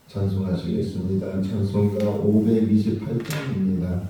찬송하시겠습니다. 찬송가 528장입니다.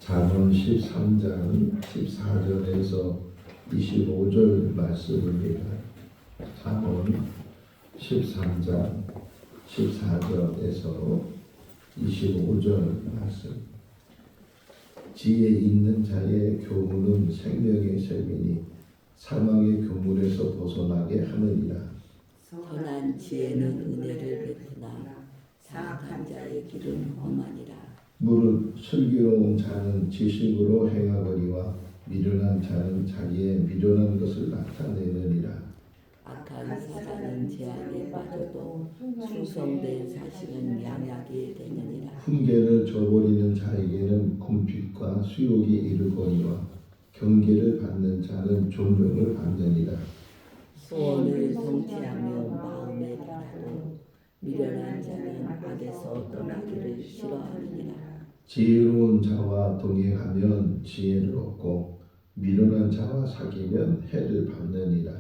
잠언 13장 14절에서 25절 말씀입니다. 잠언 13장 14절에서 25절 말씀. 지혜 있는 자의 교훈은 생명의 샘이니 사망의 교물에서 벗어나게 하느니라. 선한 지혜는 은혜를 베푸나 사악한 자의 길은 험하니라. 무릇 슬기로운 자는 지식으로 행하거니와 미련한 자는 자기의 미련한 것을 나타내느니라. 악한 사람은 재앙에 빠져도 충성된 사실은 양약이 되느니라. 훈계를 저버리는 자에게는 궁핍과 수욕이 이르거니와 경계를 받는 자는 존경을 받느니라. 소원을 성취하며 마음에 떠나기를 싫어하느니라. 지혜로운 자와 동행하면 지혜를 얻고 미련한 자와 사귀면 해를 받느니라.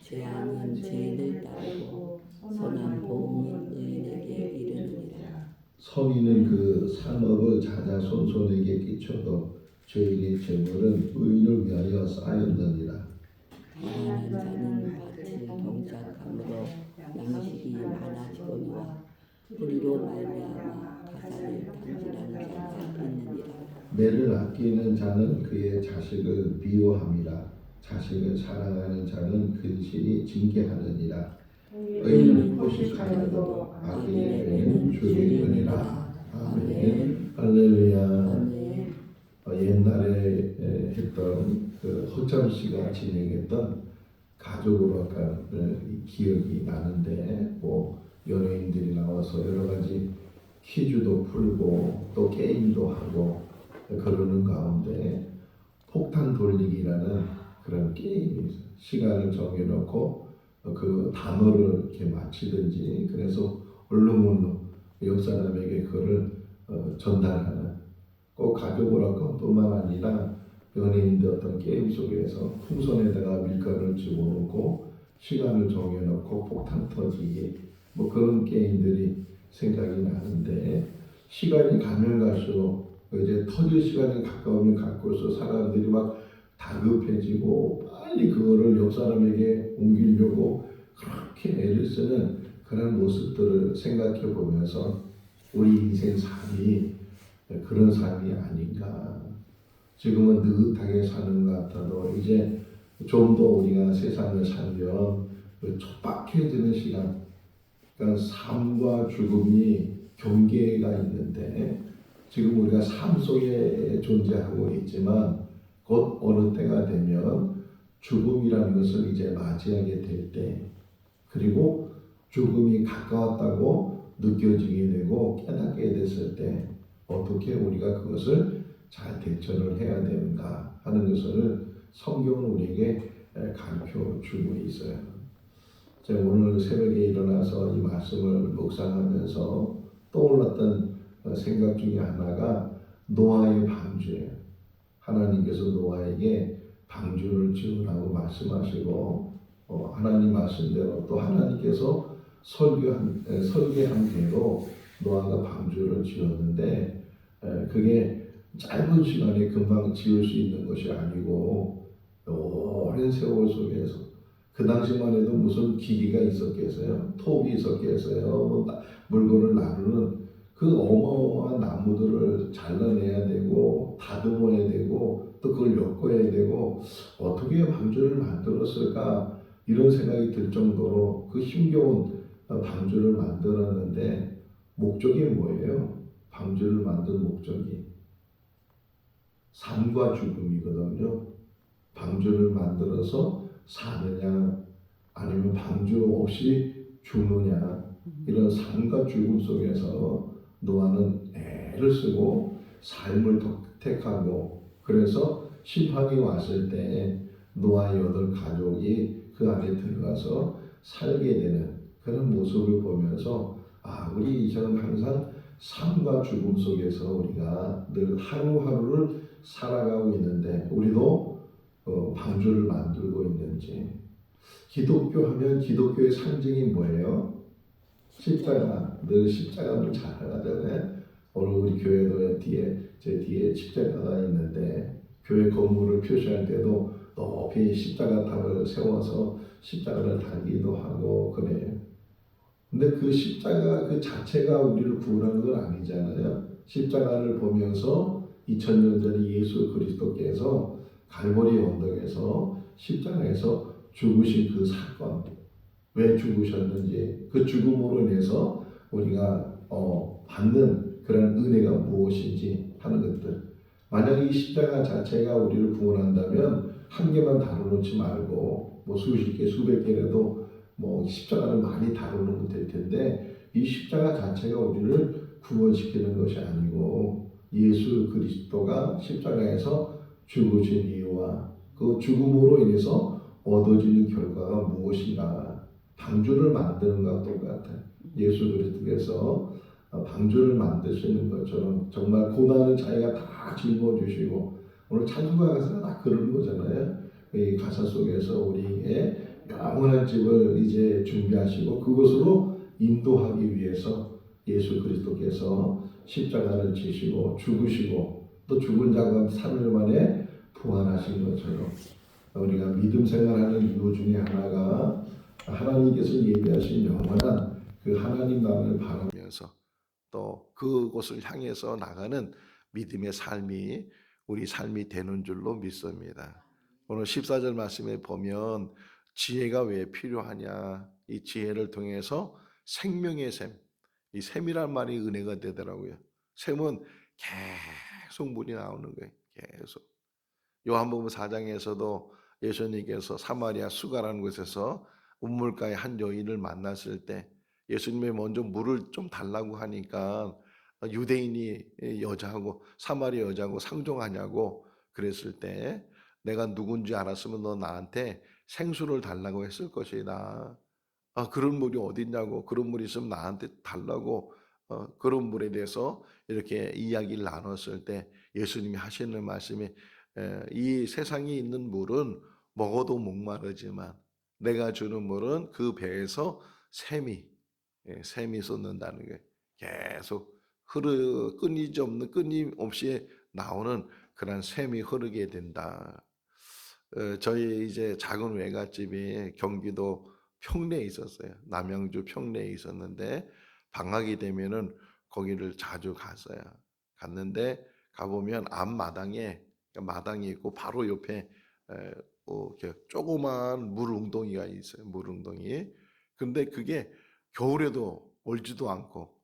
재앙은 죄인을 따르고 선한 보응은 의인에게 이르느니라. 선인은 그 산업을 자자손손에게 끼쳐도 죄인의 재물은 의인을 위하여 쌓였느니라. 가난한 자는 밭을 경작함으로 양식이 많아지거니와 불의로 말미암아 가산을 탕진하는 자가 있느니라. 매를 아끼는 자는 그의 자식을 미워함이라. 자식을 사랑하는 자는 근실이 징계하느니라. 의인은 포식하여도 악인의 배는 줄이느니라. 아멘. 할렐루야. 아멘. 옛날에 했던 그 허참 씨가 진행했던 가족으로 아까 기억이 나는데 뭐 연예인들이 나와서 여러 가지 퀴즈도 풀고 또 게임도 하고 그러는 가운데 폭탄 돌리기라는 그런 게임이 있어요. 시간을 정해놓고 그 단어를 이렇게 맞히든지 그래서 얼른 옆 사람에게 그거를 전달하는 꼭 가족으로 뿐만 아니라 연예인들 어떤 게임 속에서 풍선에다가 밀가루를 집어넣고 시간을 정해놓고 폭탄 터지기 뭐 그런 게임들이 생각이 나는데 시간이 가면 갈수록 이제 터질 시간이 가까우면 가까워서 사람들이 막 다급해지고 빨리 그거를 옆 사람에게 옮기려고 그렇게 애를 쓰는 그런 모습들을 생각해 보면서 우리 인생 삶이 그런 삶이 아닌가. 지금은 느긋하게 사는 것 같아도 이제 좀 더 우리가 세상을 살면 촉박해지는 시간, 그러니까 삶과 죽음이 경계가 있는데 지금 우리가 삶 속에 존재하고 있지만 곧 어느 때가 되면 죽음이라는 것을 이제 맞이하게 될 때, 그리고 죽음이 가까웠다고 느껴지게 되고 깨닫게 됐을 때 어떻게 우리가 그것을 잘 대처를 해야 되는가 하는 것을 성경은 우리에게 가르쳐 주고 있어요. 제가 오늘 새벽에 일어나서 이 말씀을 묵상하면서 떠올랐던 생각 중에 하나가 노아의 방주예요. 하나님께서 노아에게 방주를 지으라고 말씀하시고 하나님 말씀대로 또 하나님께서 설계한 대로 노아가 방주를 지었는데 그게 짧은 시간에 금방 지을 수 있는 것이 아니고 오랜 세월 속에서 그 당시만 해도 무슨 기기가 있었겠어요? 톱이 있었겠어요? 뭐 물건을 나르는 그 어마어마한 나무들을 잘라내야 되고 다듬어야 되고 또 그걸 엮어야 되고 어떻게 방주를 만들었을까 이런 생각이 들 정도로 그 힘겨운 방주를 만들었는데 목적이 뭐예요? 방주를 만든 목적이 삶과 죽음이거든요. 방주를 만들어서 사느냐 아니면 방주 없이 죽느냐 이런 삶과 죽음 속에서 노아는 애를 쓰고 삶을 택하고 그래서 심판이 왔을 때 노아의 8가족이 그 안에 들어가서 살게 되는 그런 모습을 보면서 우리 이제는 항상 삶과 죽음 속에서 우리가 늘 하루하루를 살아가고 있는데 우리도 방주를 만들고 있는지. 기독교 하면 기독교의 상징이 뭐예요? 십자가. 늘 십자가를 잘 하잖아요. 오늘 우리 교회도 제 뒤에 십자가가 있는데 교회 건물을 표시할 때도 높이 십자가 탑을 세워서 십자가를 달기도 하고 그래요. 근데 그 십자가 그 자체가 우리를 구원한 건 아니잖아요. 십자가를 보면서 2000년 전에 예수 그리스도께서 갈보리 언덕에서 십자가에서 죽으신 그 사건, 왜 죽으셨는지, 그 죽음으로 인해서 우리가 받는 그런 은혜가 무엇인지 하는 것들. 만약 이 십자가 자체가 우리를 구원한다면 한 개만 다뤄놓지 말고 뭐 수십 개, 수백 개라도 뭐 십자가를 많이 다루면 될 텐데 이 십자가 자체가 우리를 구원시키는 것이 아니고 예수 그리스도가 십자가에서 죽으신 이유와 그 죽음으로 인해서 얻어지는 결과가 무엇인가 방주를 만드는 것과 똑같아요. 예수 그리스도께서 방주를 만드시는 것처럼 정말 고난을 자기가 다 짊어지시고 오늘 찬송가 가사가 다 그런 거잖아요. 이 가사 속에서 우리의 영원한 집을 이제 준비하시고 그것으로 인도하기 위해서 예수 그리스도께서 십자가를 지시고 죽으시고 또 죽은 자가 3일 만에 부활하신 것처럼 우리가 믿음 생활하는 이유 중에 하나가 하나님께서 예비하신 영원한 그 하나님 나라를 바라면서 또 그곳을 향해서 나가는 믿음의 삶이 우리 삶이 되는 줄로 믿습니다. 오늘 14절 말씀에 보면 지혜가 왜 필요하냐? 이 지혜를 통해서 생명의 샘, 이 샘이란 말이 은혜가 되더라고요. 샘은 계속 물이 나오는 거예요. 계속. 요한복음 4장에서도 예수님께서 사마리아 수가라는 곳에서 우물가에 한 여인을 만났을 때 예수님이 먼저 물을 좀 달라고 하니까 유대인이 여자하고 사마리아 여자하고 상종하냐고 그랬을 때 내가 누군지 알았으면 너 나한테 생수를 달라고 했을 것이다. 그런 물이 어딨냐고 그런 물이 있으면 나한테 달라고 그런 물에 대해서 이렇게 이야기를 나눴을 때 예수님이 하시는 말씀이 이 세상에 있는 물은 먹어도 목마르지만 내가 주는 물은 그 배에서 샘이 솟는다는 게 계속 끊이지 없는 끊임없이 나오는 그런 샘이 흐르게 된다. 저희 이제 작은 외갓집이 경기도 평내에 있었어요. 남양주 평내에 있었는데 방학이 되면은 거기를 자주 갔어요. 갔는데 가보면 앞마당에 마당이 있고 바로 옆에 이렇게 조그만 물웅덩이가 있어요. 물웅덩이. 근데 그게 겨울에도 얼지도 않고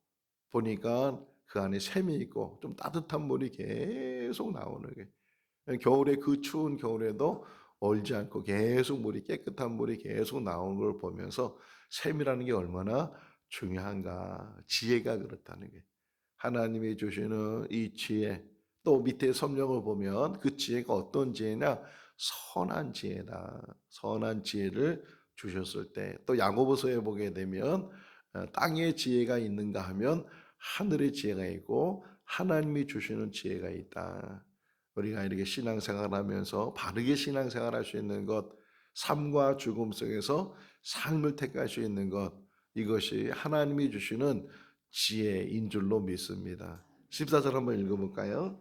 보니까 그 안에 샘이 있고 좀 따뜻한 물이 계속 나오는 게 겨울에 그 추운 겨울에도 얼지 않고 계속 물이 깨끗한 물이 계속 나오는 걸 보면서 샘이라는 게 얼마나 중요한가 지혜가 그렇다는 게 하나님이 주시는 이 지혜 또 밑에 성경을 보면 그 지혜가 어떤 지혜냐 선한 지혜다 선한 지혜를 주셨을 때 또 야고보서에 보게 되면 땅의 지혜가 있는가 하면 하늘의 지혜가 있고 하나님이 주시는 지혜가 있다. 우리가 이렇게 신앙생활하면서 바르게 신앙생활할 수 있는 것, 삶과 죽음 속에서 삶을 택할 수 있는 것, 이것이 하나님이 주시는 지혜인 줄로 믿습니다. 14절 한번 읽어볼까요?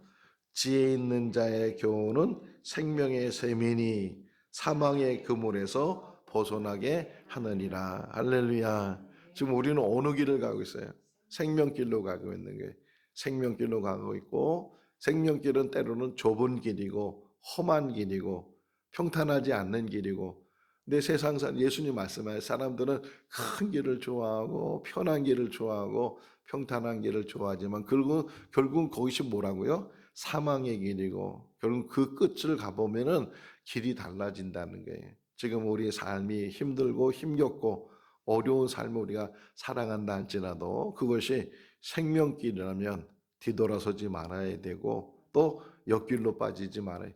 지혜 있는 자의 교훈은 생명의 샘이니 사망의 그물에서 벗어나게 하느니라. 할렐루야. 지금 우리는 어느 길을 가고 있어요? 생명길로 가고 있는 거예요. 생명길로 가고 있고 생명길은 때로는 좁은 길이고 험한 길이고 평탄하지 않는 길이고 내 세상산 예수님 말씀하신 사람들은 큰 길을 좋아하고 편한 길을 좋아하고 평탄한 길을 좋아하지만 결국 거기서 뭐라고요? 사망의 길이고 결국 그 끝을 가보면은 길이 달라진다는 거예요. 지금 우리의 삶이 힘들고 힘겹고 어려운 삶을 우리가 살아간다 할지라도 그것이 생명길이라면 뒤돌아서지 말아야 되고 또 옆길로 빠지지 말아야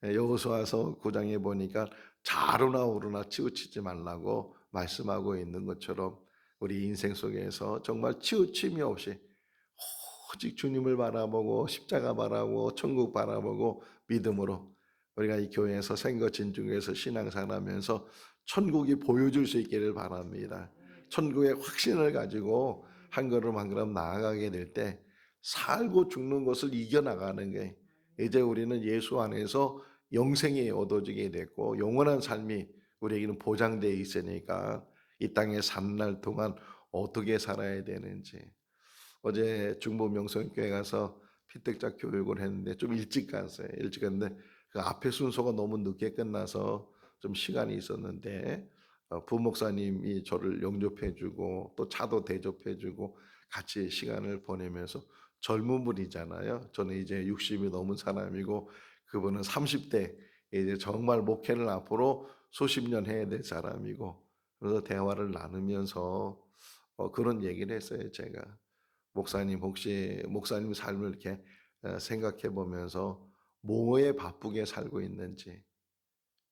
여호수아서 9장에 보니까 좌로나 우로나 치우치지 말라고 말씀하고 있는 것처럼 우리 인생 속에서 정말 치우침이 없이 오직 주님을 바라보고 십자가 바라보고 천국 바라보고 믿음으로 우리가 이 교회에서 생거 진중에서 신앙생활하면서 천국이 보여줄 수 있기를 바랍니다. 천국의 확신을 가지고 한 걸음 한 걸음 나아가게 될 때 살고 죽는 것을 이겨나가는 게 이제 우리는 예수 안에서 영생이 얻어지게 됐고 영원한 삶이 우리에게는 보장되어 있으니까 이 땅에 사는 날 동안 어떻게 살아야 되는지 어제 중부 명성교회 가서 피택자 교육을 했는데 좀 일찍 갔어요. 일찍 갔는데 그 앞에 순서가 너무 늦게 끝나서 좀 시간이 있었는데 부목사님이 저를 영접해주고 또 차도 대접해주고 같이 시간을 보내면서 젊은 분이잖아요. 저는 이제 60이 넘은 사람이고 그분은 30대 이제 정말 목회를 앞으로 수십 년 해야 될 사람이고 그래서 대화를 나누면서 그런 얘기를 했어요. 제가 목사님 혹시 목사님 삶을 이렇게 생각해 보면서 뭐에 바쁘게 살고 있는지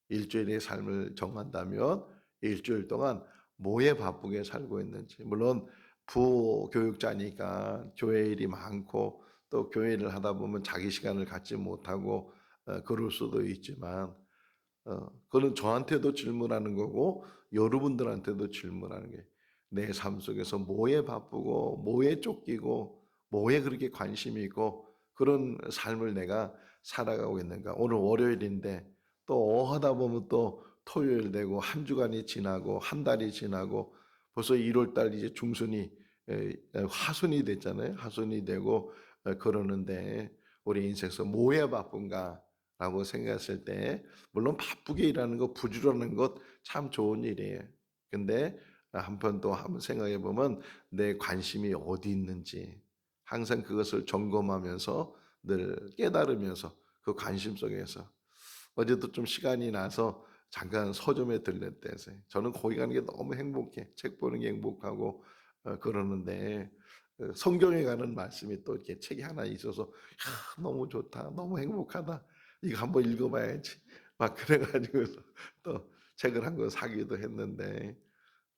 일주일의 삶을 정한다면 일주일 동안 뭐에 바쁘게 살고 있는지 물론 부교육자니까 교회 일이 많고 또 교회를 하다 보면 자기 시간을 갖지 못하고 그럴 수도 있지만 그거는 저한테도 질문하는 거고 여러분들한테도 질문하는 게 내 삶 속에서 뭐에 바쁘고 뭐에 쫓기고 뭐에 그렇게 관심이 있고 그런 삶을 내가 살아가고 있는가. 오늘 월요일인데 또 하다 보면 또 토요일 되고 한 주간이 지나고 한 달이 지나고 벌써 1월 달 이제 중순이 하순이 됐잖아요. 하순이 되고 그러는데 우리 인생에서 뭐에 바쁜가라고 생각했을 때 물론 바쁘게 일하는 것, 부지런한 것 참 좋은 일이에요. 근데 한편 또 한번 생각해 보면 내 관심이 어디 있는지 항상 그것을 점검하면서 늘 깨달으면서 그 관심 속에서 어제도 좀 시간이 나서 잠깐 서점에 들렸대요. 저는 거기 가는 게 너무 행복해. 책 보는 게 행복하고 그러는데 성경에 가는 말씀이 또 이렇게 책이 하나 있어서 너무 좋다, 너무 행복하다. 이거 한번 읽어봐야지. 막 그래가지고서 또 책을 한 권 사기도 했는데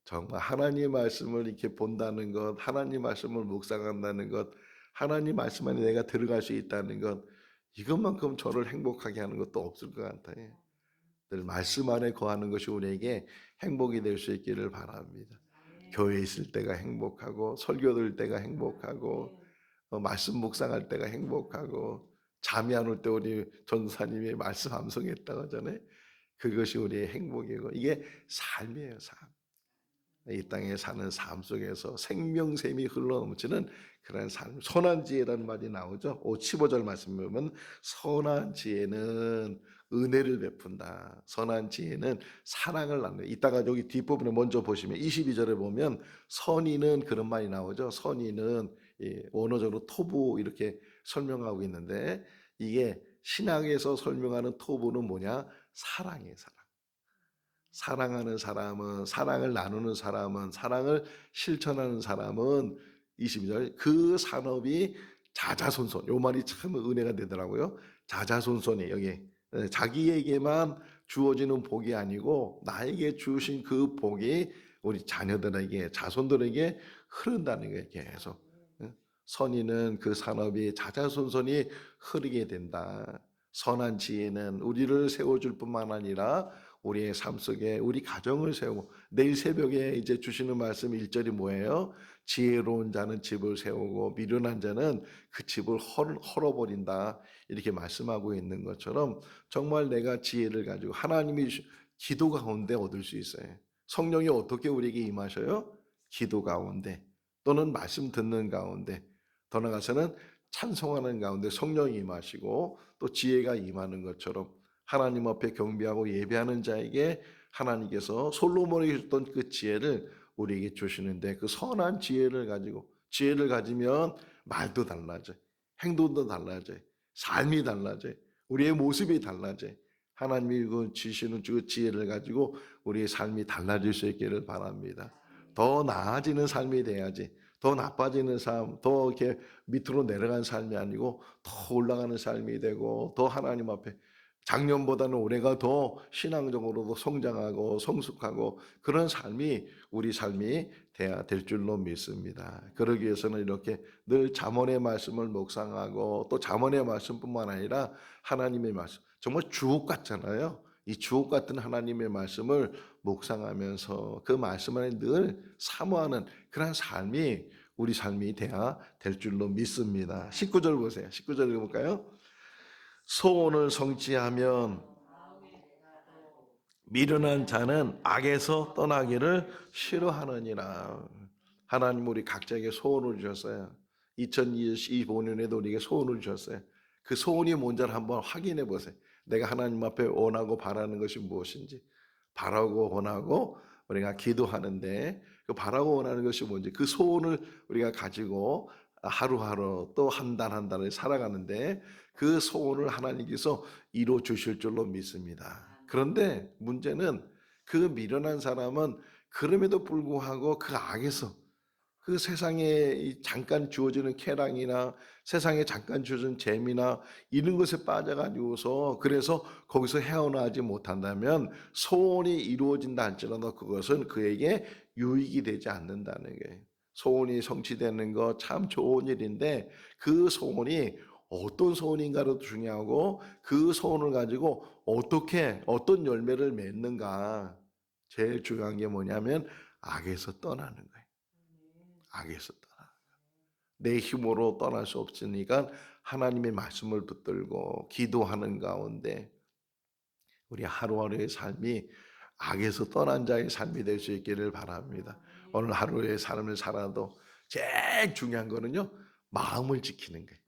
정말 하나님의 말씀을 이렇게 본다는 것, 하나님 말씀을 묵상한다는 것, 하나님 말씀 안에 내가 들어갈 수 있다는 것, 이것만큼 저를 행복하게 하는 것도 없을 것 같아요. 늘 말씀 안에 거하는 것이 우리에게 행복이 될 수 있기를 바랍니다. 교회에 있을 때가 행복하고 설교 들을 때가 행복하고 말씀 묵상할 때가 행복하고 잠이 안 올 때 우리 전사님이 말씀 암송했다고 하잖아요. 그것이 우리의 행복이고 이게 삶이에요. 삶. 이 땅에 사는 삶 속에서 생명샘이 흘러넘치는 그런 삶. 선한 지혜라는 말이 나오죠. 15절 말씀 보면 선한 지혜는 은혜를 베푼다. 선한 지혜는 사랑을 나눈다. 이따가 여기 뒷부분에 먼저 보시면 22절에 보면 선의는 그런 말이 나오죠. 선의는 원어적으로 토부 이렇게 설명하고 있는데 이게 신학에서 설명하는 토부는 뭐냐? 사랑이에요. 사랑. 사랑하는 사람은 사랑을 나누는 사람은 사랑을 실천하는 사람은 22절 그 산업이 자자손손 요 말이 참 은혜가 되더라고요. 자자손손이 여기 자기에게만 주어지는 복이 아니고 나에게 주신 그 복이 우리 자녀들에게 자손들에게 흐른다는 거예요. 계속 선의는 그 산업이 자자손손이 흐르게 된다. 선한 지혜는 우리를 세워줄 뿐만 아니라 우리의 삶 속에 우리 가정을 세우고 내일 새벽에 이제 주시는 말씀 1절이 뭐예요? 지혜로운 자는 집을 세우고 미련한 자는 그 집을 헐어버린다. 이렇게 말씀하고 있는 것처럼 정말 내가 지혜를 가지고 하나님이 기도 가운데 얻을 수 있어요. 성령이 어떻게 우리에게 임하셔요? 기도 가운데 또는 말씀 듣는 가운데 더 나아가서는 찬송하는 가운데 성령이 임하시고 또 지혜가 임하는 것처럼 하나님 앞에 경배하고 예배하는 자에게 하나님께서 솔로몬에게 줬던 그 지혜를 우리에게 주시는데 그 선한 지혜를 가지고 지혜를 가지면 말도 달라져요. 행동도 달라져요. 삶이 달라져요. 우리의 모습이 달라져요. 하나님이 그 주시는 그 지혜를 가지고 우리의 삶이 달라질 수 있기를 바랍니다. 더 나아지는 삶이 돼야지. 더 나빠지는 삶, 더 이렇게 밑으로 내려간 삶이 아니고 더 올라가는 삶이 되고 더 하나님 앞에 작년보다는 올해가 더 신앙적으로도 성장하고 성숙하고 그런 삶이 우리 삶이 돼야 될 줄로 믿습니다. 그러기 위해서는 이렇게 늘 잠언의 말씀을 묵상하고 또 잠언의 말씀뿐만 아니라 하나님의 말씀 정말 주옥 같잖아요. 이 주옥 같은 하나님의 말씀을 묵상하면서 그 말씀 안에 늘 사모하는 그런 삶이 우리 삶이 돼야 될 줄로 믿습니다. 19절 보세요. 19절 읽어볼까요? 소원을 성취하면 미련한 자는 악에서 떠나기를 싫어하느니라. 하나님 우리 각자에게 소원을 주셨어요. 2025년에도 우리에게 소원을 주셨어요. 그 소원이 뭔지를 한번 확인해 보세요. 내가 하나님 앞에 원하고 바라는 것이 무엇인지 바라고 원하고 우리가 기도하는데 그 바라고 원하는 것이 뭔지 그 소원을 우리가 가지고 하루하루 또 한 달 한 달을 살아가는데 그 소원을 하나님께서 이루어 주실 줄로 믿습니다. 그런데 문제는 그 미련한 사람은 그럼에도 불구하고 그 악에서 그 세상에 잠깐 주어지는 쾌락이나 세상에 잠깐 주어진 재미나 이런 것에 빠져가지고서 그래서 거기서 헤어나지 못한다면 소원이 이루어진다 할지라도 그것은 그에게 유익이 되지 않는다는 거예요. 소원이 성취되는 거 참 좋은 일인데 그 소원이 어떤 소원인가도 중요하고 그 소원을 가지고 어떻게 어떤 열매를 맺는가 제일 중요한 게 뭐냐면 악에서 떠나는 거예요. 악에서 떠나. 내 힘으로 떠날 수 없으니까 하나님의 말씀을 붙들고 기도하는 가운데 우리 하루하루의 삶이 악에서 떠난 자의 삶이 될 수 있기를 바랍니다. 오늘 하루의 삶을 살아도 제일 중요한 거는요, 마음을 지키는 거예요.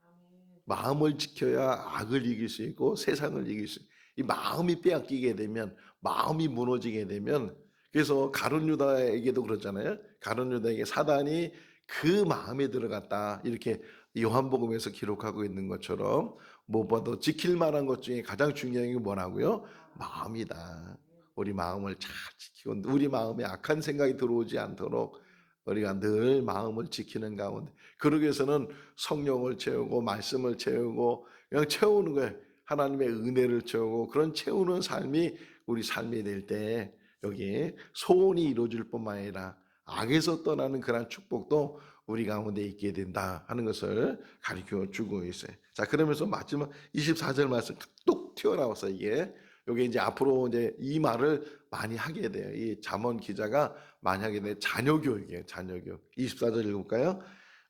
마음을 지켜야 악을 이길 수 있고 세상을 이길 수 있어요. 이 마음이 빼앗기게 되면, 마음이 무너지게 되면, 그래서 가룟 유다에게도 그렇잖아요. 가룟 유다에게 사단이 그 마음에 들어갔다, 이렇게 요한복음에서 기록하고 있는 것처럼 무엇보다도 지킬 만한 것 중에 가장 중요한 게 뭐라고요? 마음이다. 우리 마음을 잘 지키고 우리 마음에 악한 생각이 들어오지 않도록 우리가 늘 마음을 지키는 가운데, 그러기 위해서는 성령을 채우고 말씀을 채우고 그냥 채우는 거예요. 하나님의 은혜를 채우고 그런 채우는 삶이 우리 삶이 될 때 여기 소원이 이루어질 뿐만 아니라 악에서 떠나는 그런 축복도 우리 가운데 있게 된다 하는 것을 가르쳐 주고 있어요. 자, 그러면서 마지막 24절 말씀 뚝 튀어나와서 이게 이제 앞으로 이제 이 말을 많이 하게 돼요. 이 잠언 기자가 많이 하게 돼요. 자녀 교육이에요. 자녀 교육. 24절 읽어볼까요?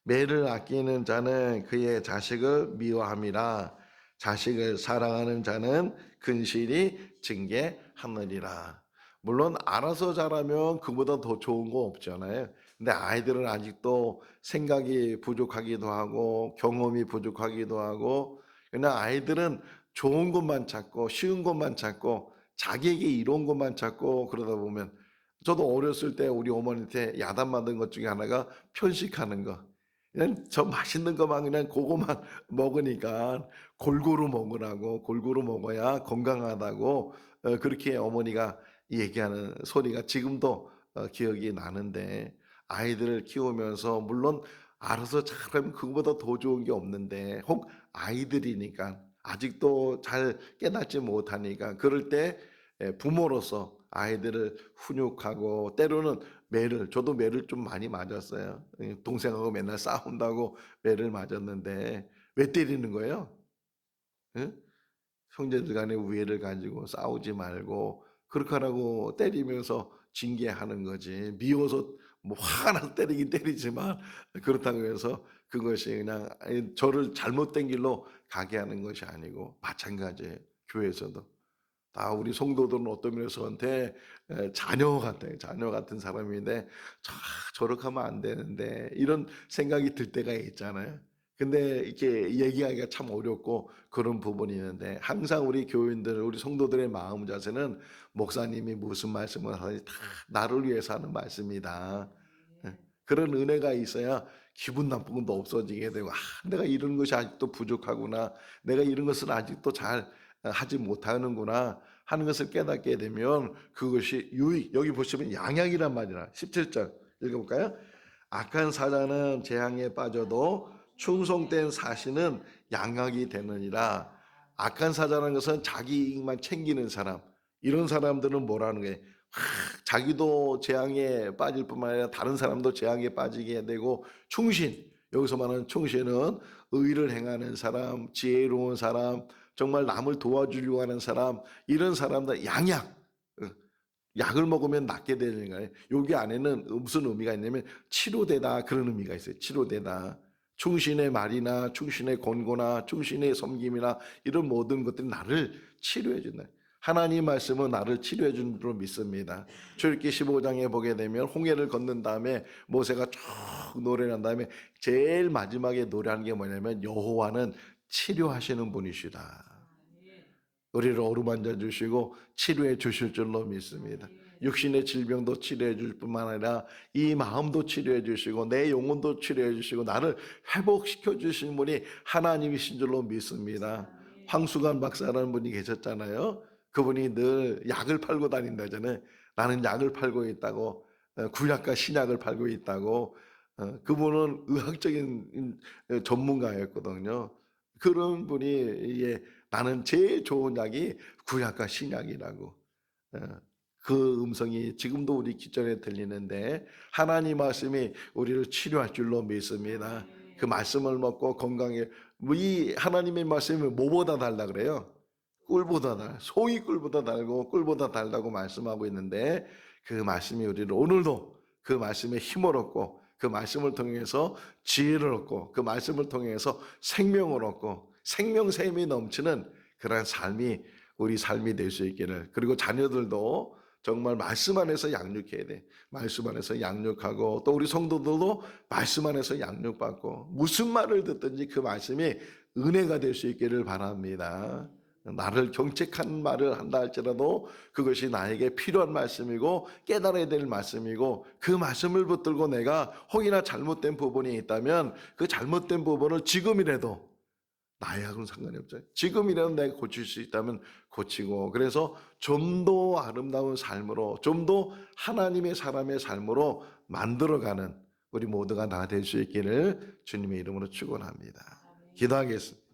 매를 아끼는 자는 그의 자식을 미워함이라. 자식을 사랑하는 자는 근실이 징계하느니라. 물론 알아서 자라면 그보다 더 좋은 거 없잖아요. 근데 아이들은 아직도 생각이 부족하기도 하고 경험이 부족하기도 하고, 그냥 아이들은 좋은 것만 찾고 쉬운 것만 찾고 자기에게 이로운 것만 찾고 그러다 보면, 저도 어렸을 때 우리 어머니한테 야단 맞은 것 중에 하나가 편식하는 거. 그냥 저 맛있는 것만 그냥 그거만 먹으니까 골고루 먹으라고, 골고루 먹어야 건강하다고 그렇게 어머니가 얘기하는 소리가 지금도 기억이 나는데, 아이들을 키우면서 물론 알아서 잘하면 그거보다 더 좋은 게 없는데 혹 아이들이니까 아직도 잘 깨닫지 못하니까 그럴 때 부모로서 아이들을 훈육하고, 때로는 매를, 저도 매를 좀 많이 맞았어요. 동생하고 맨날 싸운다고 매를 맞았는데 왜 때리는 거예요? 응? 형제들 간의 우애를 가지고 싸우지 말고 그렇게 하라고 때리면서 징계하는 거지. 미워서 뭐 화가 나서 때리긴 때리지만 그렇다고 해서 그것이 그냥 저를 잘못된 길로 가게 하는 것이 아니고, 마찬가지예요. 교회에서도 다 우리 성도들은 어떤 면에서 저한테 자녀 같아요. 자녀 같은 사람인데 저렇게 하면 안 되는데 이런 생각이 들 때가 있잖아요. 근데 이렇게 얘기하기가 참 어렵고 그런 부분이 있는데, 항상 우리 교인들, 우리 성도들의 마음 자세는 목사님이 무슨 말씀을 하든지 다 나를 위해서 하는 말씀이다. 예. 그런 은혜가 있어야 기분 나쁜 것도 없어지게 되고, 내가 이런 것이 아직도 부족하구나. 내가 이런 것을 아직도 잘 하지 못하는구나 하는 것을 깨닫게 되면 그것이 유익. 여기 보시면 양약이란 말이라 17절 읽어볼까요? 악한 사자는 재앙에 빠져도 충성된 사신은 양약이 되느니라. 악한 사자라는 것은 자기 이익만 챙기는 사람, 이런 사람들은 뭐라는 거예요? 자기도 재앙에 빠질 뿐만 아니라 다른 사람도 재앙에 빠지게 되고, 충신, 여기서 말하는 충신은 의를 행하는 사람, 지혜로운 사람, 정말 남을 도와주려고 하는 사람, 이런 사람들 양약, 약을 먹으면 낫게 되는 거예요. 여기 안에는 무슨 의미가 있냐면 치료되다, 그런 의미가 있어요. 치료되다. 충신의 말이나 충신의 권고나 충신의 섬김이나 이런 모든 것들이 나를 치료해 준다. 하나님 말씀은 나를 치료해 준 줄로 믿습니다. 출애굽기 15장에 보게 되면 홍해를 건넌 다음에 모세가 쭉 노래한 다음에 제일 마지막에 노래하는 게 뭐냐면 여호와는 치료하시는 분이시다. 우리를 어루만져 주시고 치료해 주실 줄로 믿습니다. 육신의 질병도 치료해 줄 뿐만 아니라 이 마음도 치료해 주시고 내 영혼도 치료해 주시고 나를 회복시켜 주신 분이 하나님이신 줄로 믿습니다. 황수관 박사라는 분이 계셨잖아요. 그분이 늘 약을 팔고 다닌다잖아요. 나는 약을 팔고 있다고, 구약과 신약을 팔고 있다고. 그분은 의학적인 전문가였거든요. 그런 분이 나는 제일 좋은 약이 구약과 신약이라고. 어, 그 음성이 지금도 우리 귀전에 들리는데 하나님 말씀이 우리를 치료할 줄로 믿습니다. 그 말씀을 먹고 건강해. 이 하나님의 말씀이 뭐보다 달라 그래요? 꿀보다 달, 송이 꿀보다 달고 꿀보다 달다고 말씀하고 있는데 그 말씀이 우리를 오늘도 그 말씀에 힘을 얻고 그 말씀을 통해서 지혜를 얻고 그 말씀을 통해서 생명을 얻고 생명샘이 넘치는 그러한 삶이 우리 삶이 될 수 있기를. 그리고 자녀들도 정말 말씀 안에서 양육해야 돼. 말씀 안에서 양육하고 또 우리 성도들도 말씀 안에서 양육받고 무슨 말을 듣든지 그 말씀이 은혜가 될 수 있기를 바랍니다. 나를 경책한 말을 한다 할지라도 그것이 나에게 필요한 말씀이고 깨달아야 될 말씀이고 그 말씀을 붙들고 내가 혹이나 잘못된 부분이 있다면 그 잘못된 부분을 지금이라도 나하고는 상관이 없어요. 지금이라도 내가 고칠 수 있다면 고치고 그래서 좀 더 아름다운 삶으로 좀 더 하나님의 사람의 삶으로 만들어가는 우리 모두가 다 될 수 있기를 주님의 이름으로 축원합니다. 기도하겠습니다.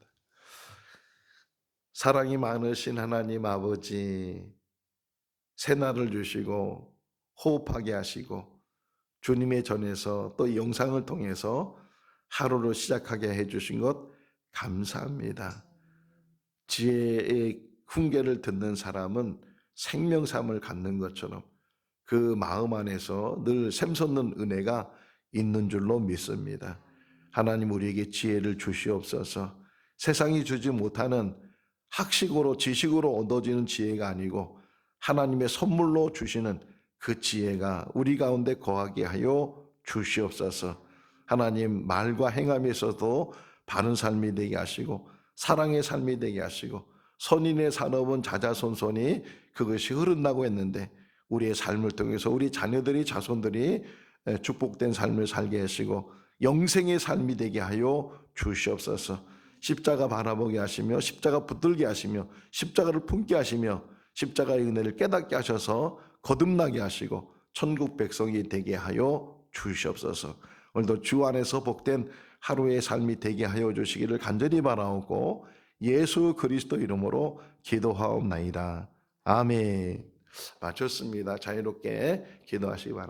사랑이 많으신 하나님 아버지, 새날을 주시고 호흡하게 하시고 주님의 전에서 또 이 영상을 통해서 하루를 시작하게 해주신 것 감사합니다. 지혜의 훈계를 듣는 사람은 생명삼을 갖는 것처럼 그 마음 안에서 늘 샘솟는 은혜가 있는 줄로 믿습니다. 하나님 우리에게 지혜를 주시옵소서. 세상이 주지 못하는 학식으로 지식으로 얻어지는 지혜가 아니고 하나님의 선물로 주시는 그 지혜가 우리 가운데 거하게 하여 주시옵소서. 하나님 말과 행함에 있어도 바른 삶이 되게 하시고 사랑의 삶이 되게 하시고 선인의 산업은 자자손손이 그것이 흐른다고 했는데 우리의 삶을 통해서 우리 자녀들이 자손들이 축복된 삶을 살게 하시고 영생의 삶이 되게 하여 주시옵소서. 십자가 바라보게 하시며 십자가 붙들게 하시며 십자가를 품게 하시며 십자가의 은혜를 깨닫게 하셔서 거듭나게 하시고 천국 백성이 되게 하여 주시옵소서. 오늘도 주 안에서 복된 하루의 삶이 되게 하여 주시기를 간절히 바라오고 예수 그리스도 이름으로 기도하옵나이다. 아멘. 마쳤습니다. 자유롭게 기도하시기 바랍니다.